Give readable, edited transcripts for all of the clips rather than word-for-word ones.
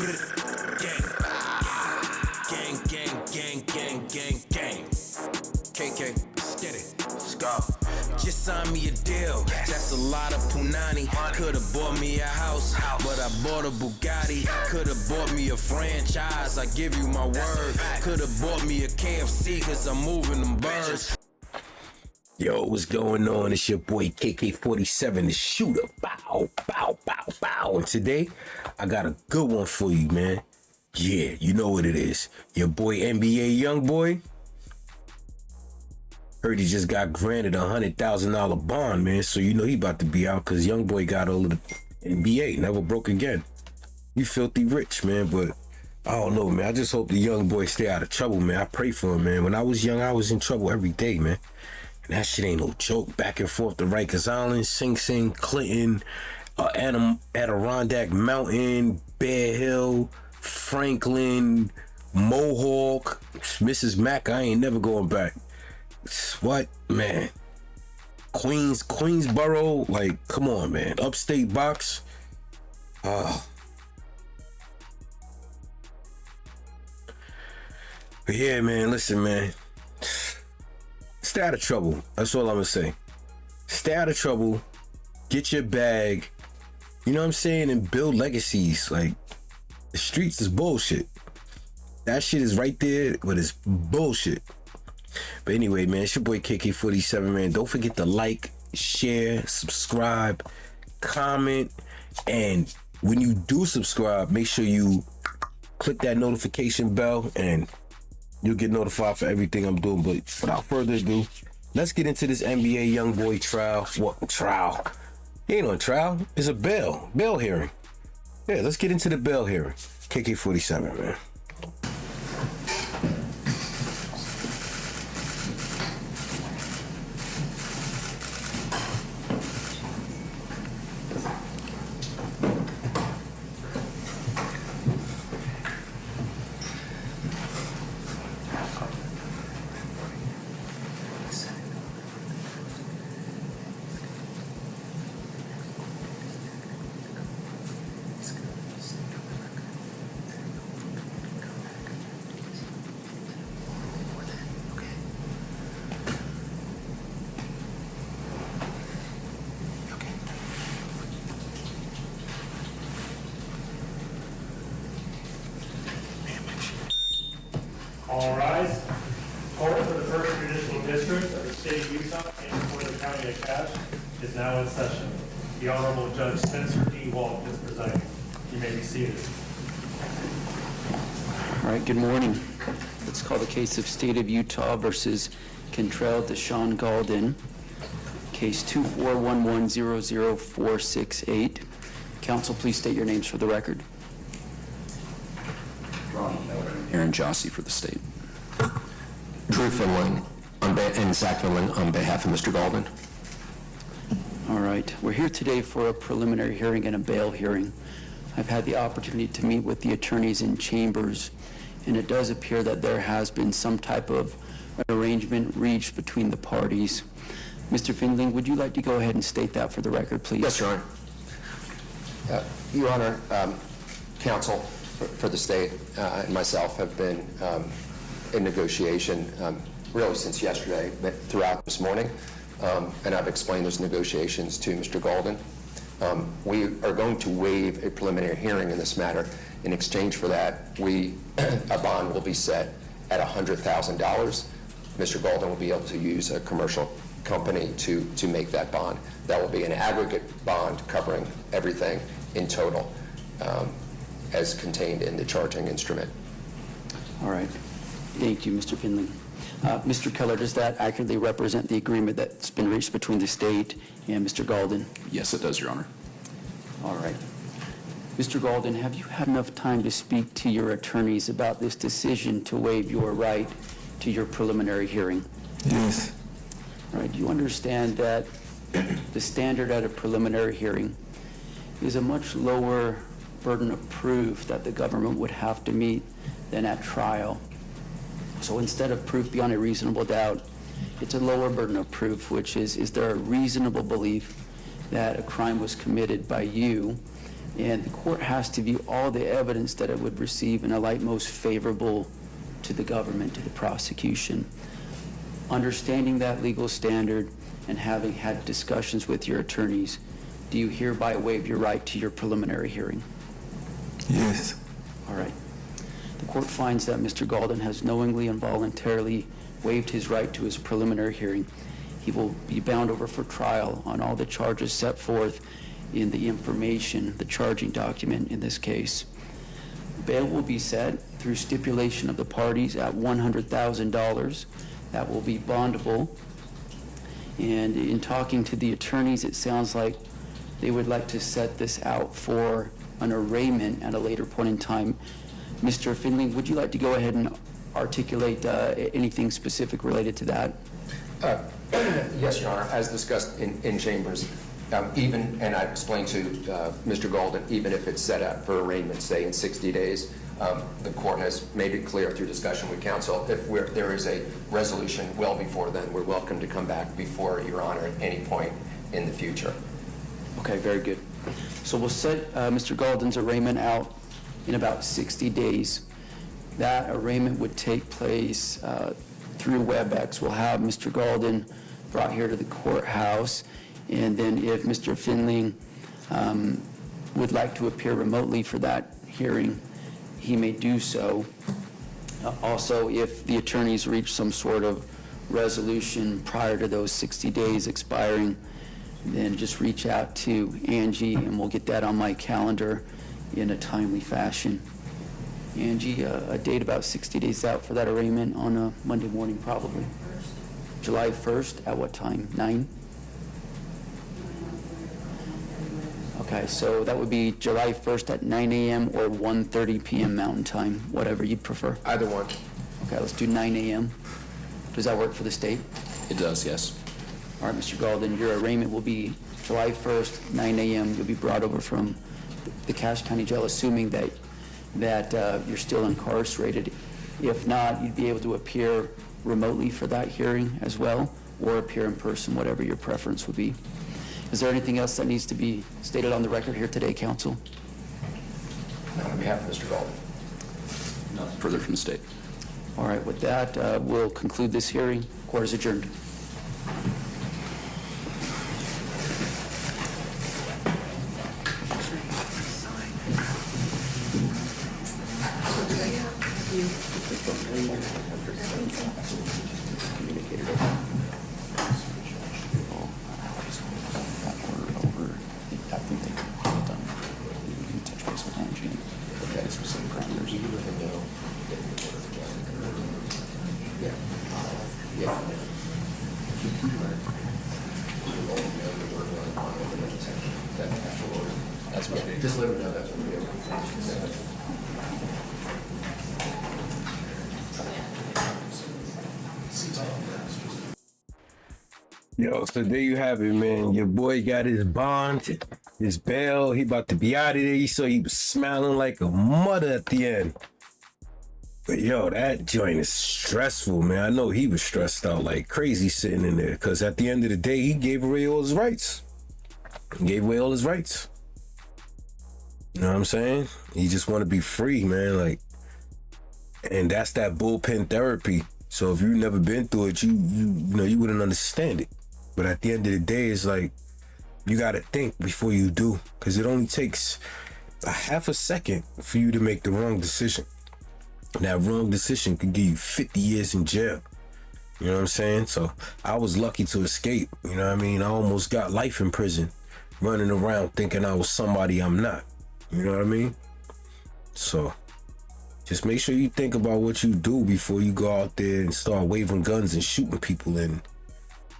Gang, gang, gang, gang, gang, gang. KK, steady, let's go. Just signed me a deal, that's a lot of punani. Could've bought me a house, but I bought a Bugatti. Could've bought me a franchise, I give you my word. Could've bought me a KFC, cause I'm moving them birds. Yo, what's going on? It's your boy KK47, the shooter. Bow, bow, bow, bow. And today, I got a good one for you, man. Yeah, you know what it is. Your boy NBA YoungBoy. Heard he just got granted $100,000 bond, man. So you know he about to be out because YoungBoy got all of the NBA, never broke again. You filthy rich, man, but I don't know, man. I just hope the YoungBoy stay out of trouble, man. I pray for him, man. When I was young, I was in trouble every day, man. And that shit ain't no joke. Back and forth to Rikers Island, Sing Sing, Clinton, Adirondack Mountain, Bear Hill, Franklin, Mohawk, Mrs. Mack. I ain't never going back. What, man? Queensboro, like, come on, man. Upstate box. But yeah, man, listen, man. Stay out of trouble. That's all I'm gonna say. Stay out of trouble. Get your bag. You know what I'm saying? And build legacies. Like, the streets is bullshit. That shit is right there, but it's bullshit. But anyway, man, it's your boy KK47, man. Don't forget to like, share, subscribe, comment. And when you do subscribe, make sure you click that notification bell and you'll get notified for everything I'm doing. But without further ado, let's get into this NBA YoungBoy trial. What trial? He ain't on trial. It's a bail hearing. Yeah, let's get into the bail hearing. KK47, man. All rise. Court for the First Judicial District of the State of Utah and for the County of Cache is now in session. The Honorable Judge Spencer D. Walk is presiding. You may be seated. All right, good morning. Let's call the case of State of Utah versus Kentrell Deshaun Galden, case 241100468. Counsel, please state your names for the record. Aaron Jossie for the state. Drew Finley and Zach Finley on behalf of Mr. Galden. All right, we're here today for a preliminary hearing and a bail hearing. I've had the opportunity to meet with the attorneys in chambers, and it does appear that there has been some type of arrangement reached between the parties. Mr. Finley, would you like to go ahead and state that for the record, please? Yes, Your Honor. Your Honor, counsel for the state and myself have been in negotiation really since yesterday, but throughout this morning, and I've explained those negotiations to Mr. Galden. We are going to waive a preliminary hearing in this matter. In exchange for that, a bond will be set at $100,000. Mr. Galden will be able to use a commercial company to make that bond. That will be an aggregate bond covering everything in total, as contained in the charging instrument. All right. Thank you, Mr. Finley. Mr. Keller, does that accurately represent the agreement that's been reached between the state and Mr. Galden? Yes, it does, Your Honor. All right. Mr. Galden, have you had enough time to speak to your attorneys about this decision to waive your right to your preliminary hearing? Yes. All right. Do you understand that the standard at a preliminary hearing is a much lower burden of proof that the government would have to meet than at trial? So instead of proof beyond a reasonable doubt, it's a lower burden of proof, which is there a reasonable belief that a crime was committed by you and the court has to view all the evidence that it would receive in a light most favorable to the government, to the prosecution. Understanding that legal standard and having had discussions with your attorneys, do you hereby waive your right to your preliminary hearing? Yes. All right. The court finds that Mr. Galden has knowingly and voluntarily waived his right to his preliminary hearing. He will be bound over for trial on all the charges set forth in the information, the charging document in this case. Bail will be set through stipulation of the parties at $100,000. That will be bondable. And in talking to the attorneys, it sounds like they would like to set this out for an arraignment at a later point in time. Mr. Finley, would you like to go ahead and articulate anything specific related to that? Yes, Your Honor. As discussed in chambers, even, and I explained to Mr. Golden, even if it's set up for arraignment, say in 60 days, the court has made it clear through discussion with counsel, if there is a resolution well before then, we're welcome to come back before Your Honor at any point in the future. Okay, very good. So we'll set Mr. Galden's arraignment out in about 60 days. That arraignment would take place through WebEx. We'll have Mr. Galden brought here to the courthouse, and then if Mr. Finley would like to appear remotely for that hearing, he may do so. Also, if the attorneys reach some sort of resolution prior to those 60 days expiring, then just reach out to Angie and we'll get that on my calendar in a timely fashion. Angie, a date about 60 days out for that arraignment on a Monday morning probably. July 1st, at what time? 9? Okay, so that would be July 1st at 9 a.m. or 1:30 p.m. Mountain Time, whatever you'd prefer. Either one. Okay, let's do 9 a.m. Does that work for the state? It does, yes. All right, Mr. Galden, your arraignment will be July 1st, 9 a.m. You'll be brought over from the Cache County Jail, assuming that you're still incarcerated. If not, you'd be able to appear remotely for that hearing as well, or appear in person, whatever your preference would be. Is there anything else that needs to be stated on the record here today, counsel? No, on behalf of Mr. Golden. Nothing further from the state. All right, with that, we'll conclude this hearing. Court is adjourned. Just let me know that's what we do. Yo, so there you have it, man. Your boy got his bond, his bail. He about to be out of there. You saw he was smiling like a mother at the end. But yo, that joint is stressful, man. I know he was stressed out like crazy sitting in there, because at the end of the day, he gave away all his rights. He gave away all his rights. You know what I'm saying? He just want to be free, man. Like, and that's that bullpen therapy. So if you've never been through it, you know, you wouldn't understand it. But at the end of the day, it's like, you got to think before you do, because it only takes a half a second for you to make the wrong decision. And that wrong decision could give you 50 years in jail. You know what I'm saying? So I was lucky to escape. You know what I mean? I almost got life in prison, running around thinking I was somebody I'm not. You know what I mean? So just make sure you think about what you do before you go out there and start waving guns and shooting people, and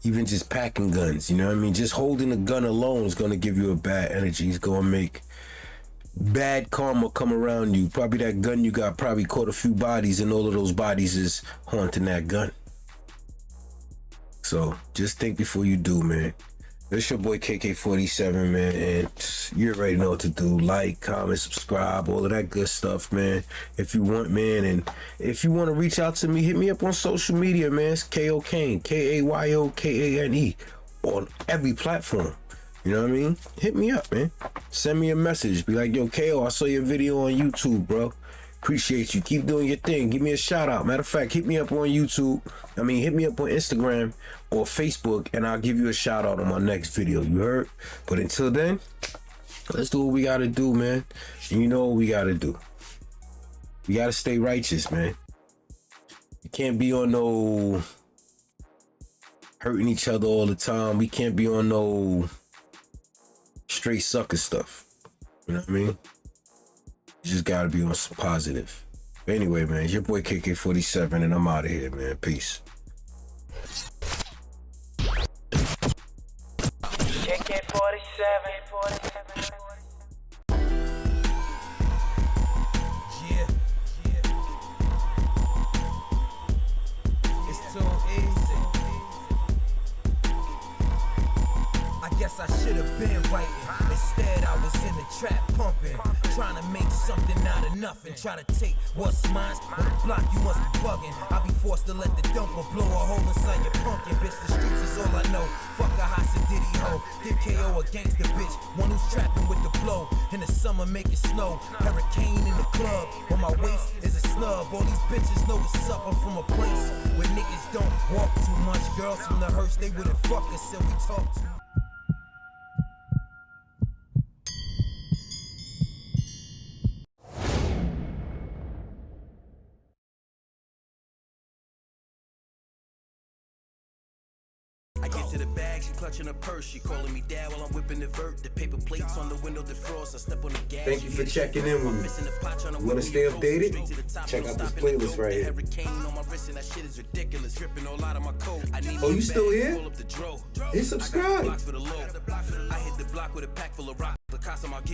even just packing guns. You know what I mean? Just holding a gun alone is going to give you a bad energy. It's going to make bad karma come around you. Probably that gun you got probably caught a few bodies, and all of those bodies is haunting that gun. So just think before you do, man. It's your boy KK47, man, and you already know what to do. Like, comment, subscribe, all of that good stuff, man. If you want, man, and if you want to reach out to me, hit me up on social media, man. It's KO Kane, KAYOKANE, on every platform. You You know what I mean? Hit me up, man. Send me a message. Be like, yo, KO, I saw your video on YouTube, bro. Appreciate you. Keep doing your thing. Give me a shout out. Matter of fact, hit me up on YouTube. Hit me up on Instagram or Facebook, and I'll give you a shout out on my next video. You heard? But until then, let's do what we gotta do, man. And you know what we gotta do. We gotta stay righteous, man. You can't be on no hurting each other all the time. We can't be on no straight sucker stuff. You know what I mean? You just gotta be on some positive. But anyway, man, it's your boy KK47, and I'm out of here, man. Peace. KK47. Guess I should have been writing. Instead, I was in the trap pumping, trying to make something out of nothing. Try to take what's mine on the block. You must be bugging. I'll be forced to let the dumper blow a hole inside your pumpkin. Bitch, the streets is all I know. Fuck a Hasa Diddy hoe. Give KO a gangster bitch. One who's trapping with the blow. In the summer, make it snow. Hurricane in the club. On my waist is a snub. All these bitches know what's up. I'm from a place where niggas don't walk too much. Girls from the hearse, they wouldn't fuck us if we talk too much. I get to the bag, she clutching her purse. She calling me dad while I'm whipping the vert. The paper plates on the window defrost. I step on the gas. Thank you for checking in with me. You want to stay updated? Check out this playlist right here. Oh, you still here? Hit subscribe. I hit the block with a pack full of rock.